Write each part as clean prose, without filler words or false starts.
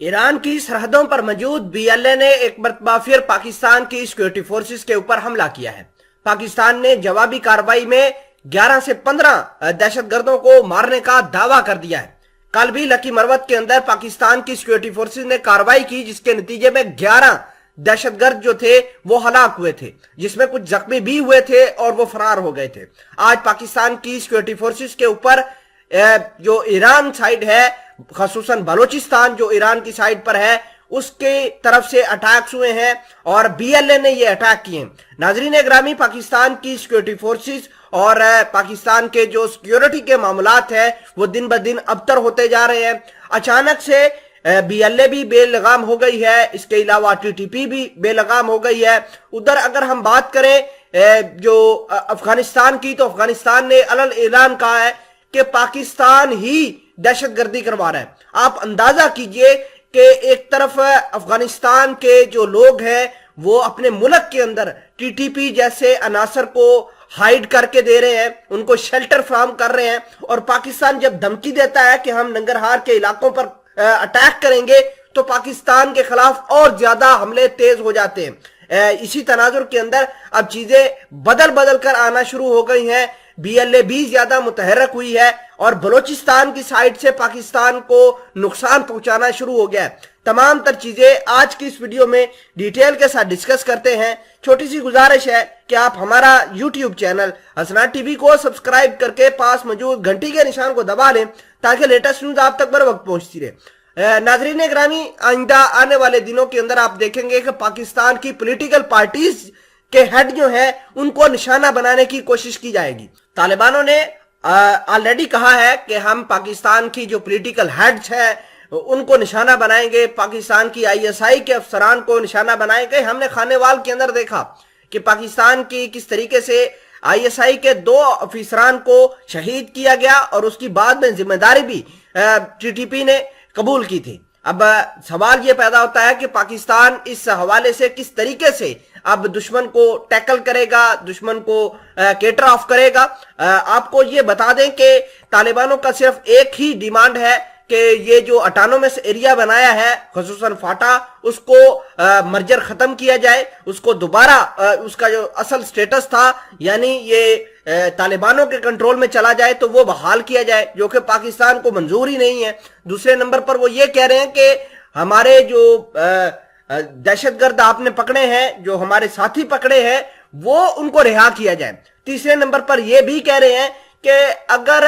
Iran की सरहदों पर मौजूद बीएलए ने एक मरतबा फिर पाकिस्तान की सिक्योरिटी फोर्सेस के ऊपर हमला किया है। पाकिस्तान ने जवाबी कार्रवाई में 11 से 15 दहशतगर्दों को मारने का दावा कर दिया है। कल भी लकी मरवत के अंदर पाकिस्तान की सिक्योरिटी फोर्सेस ने कार्रवाई की, जिसके नतीजे में 11 दहशतगर्द जो थे वो हलाक हुए थे, जिसमें कुछ जख्मी भी हुए थे और वो फरार हो गए थे। आज पाकिस्तान की सिक्योरिटी फोर्सेस के ऊपर जो ईरान साइड है, खसूसन बलोचिस्तान जो ईरान की साइड पर है, उसके तरफ से अटैक्स हुए हैं और बीएलए ने ये अटैक किए। नाजरीन ग्रामी, पाकिस्तान की सिक्योरिटी फोर्सेस और पाकिस्तान के जो सिक्योरिटी के मामलात है वो दिन ब दिन अबतर होते जा रहे हैं। अचानक से बीएलए भी बेलगाम हो गई है, इसके अलावा टीटीपी भी बेलगाम हो गई है। उधर अगर हम बात करें जो अफगानिस्तान की, तो अफगानिस्तान ने अलग ऐलान कहा है कि पाकिस्तान ही दहशतगर्दी करवा रहा है। आप अंदाजा कीजिए कि एक तरफ अफगानिस्तान के जो लोग हैं वो अपने मुल्क के अंदर टीटीपी जैसे अनासर को हाइड करके दे रहे हैं, उनको शेल्टर फ्राहम कर रहे हैं, और पाकिस्तान जब धमकी देता है कि हम नंगरहार के इलाकों पर अटैक करेंगे तो पाकिस्तान के खिलाफ और ज्यादा हमले तेज हो जाते हैं। इसी तनाजुर के अंदर अब चीजें बदल बदल कर आना शुरू हो गई हैं। बीएलए भी ज्यादा मुतहरक हुई है और बलोचिस्तान की साइड से पाकिस्तान को नुकसान पहुंचाना शुरू हो गया है। तमाम तर चीजें आज की इस वीडियो में डिटेल के साथ डिस्कस करते हैं। छोटी सी गुजारिश है कि आप हमारा यूट्यूब चैनल हसनात टीवी को सब्सक्राइब करके पास मौजूद घंटी के निशान को दबा लें ताकि लेटेस्ट न्यूज आप तक बर वक्त पहुंचती रहे। नाजरीन ग्रामी, आइंदा आने वाले दिनों के अंदर आप देखेंगे कि पाकिस्तान की पॉलिटिकल पार्टीज के हेड जो है उनको निशाना बनाने की कोशिश की जाएगी। तालिबानों ने ऑलरेडी कहा है कि हम पाकिस्तान की जो पॉलिटिकल हेड्स हैं उनको निशाना बनाएंगे, पाकिस्तान की आईएसआई के अफसरान को निशाना बनाएंगे। हमने खानेवाल के अंदर देखा कि पाकिस्तान की किस तरीके से आईएसआई के 2 अफसरान को शहीद किया गया और उसकी बाद में जिम्मेदारी भी टीटीपी ने कबूल की थी। अब सवाल ये पैदा होता है कि पाकिस्तान इस हवाले से किस तरीके से अब दुश्मन को टैकल करेगा, दुश्मन को केटर ऑफ करेगा। आपको ये बता दें कि तालिबानों का सिर्फ एक ही डिमांड है कि ये जो ऑटोनोमस एरिया बनाया है खसूसन फाटा, उसको मर्जर खत्म किया जाए, उसको दोबारा उसका जो असल स्टेटस था यानी ये तालिबानों के कंट्रोल में चला जाए तो वो बहाल किया जाए, जो कि पाकिस्तान को मंजूर ही नहीं है। दूसरे नंबर पर वो ये कह रहे हैं कि हमारे जो दहशतगर्द आपने पकड़े हैं, जो हमारे साथी पकड़े हैं, वो उनको रिहा किया जाए। तीसरे नंबर पर ये भी कह रहे हैं कि अगर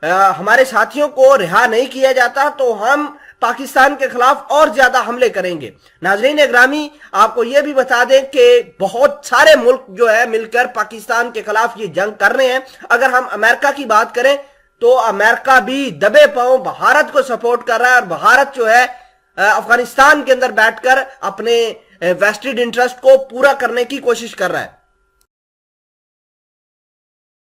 हमारे साथियों को रिहा नहीं किया जाता तो हम पाकिस्तान के खिलाफ और ज्यादा हमले करेंगे। नाजरीन ग्रामी, आपको यह भी बता दें कि बहुत सारे मुल्क जो है मिलकर पाकिस्तान के खिलाफ ये जंग कर रहे हैं। अगर हम अमेरिका की बात करें तो अमेरिका भी दबे पांव भारत को सपोर्ट कर रहा है और भारत जो है अफगानिस्तान के अंदर बैठकर अपने वेस्टेड इंटरेस्ट को पूरा करने की कोशिश कर रहा है।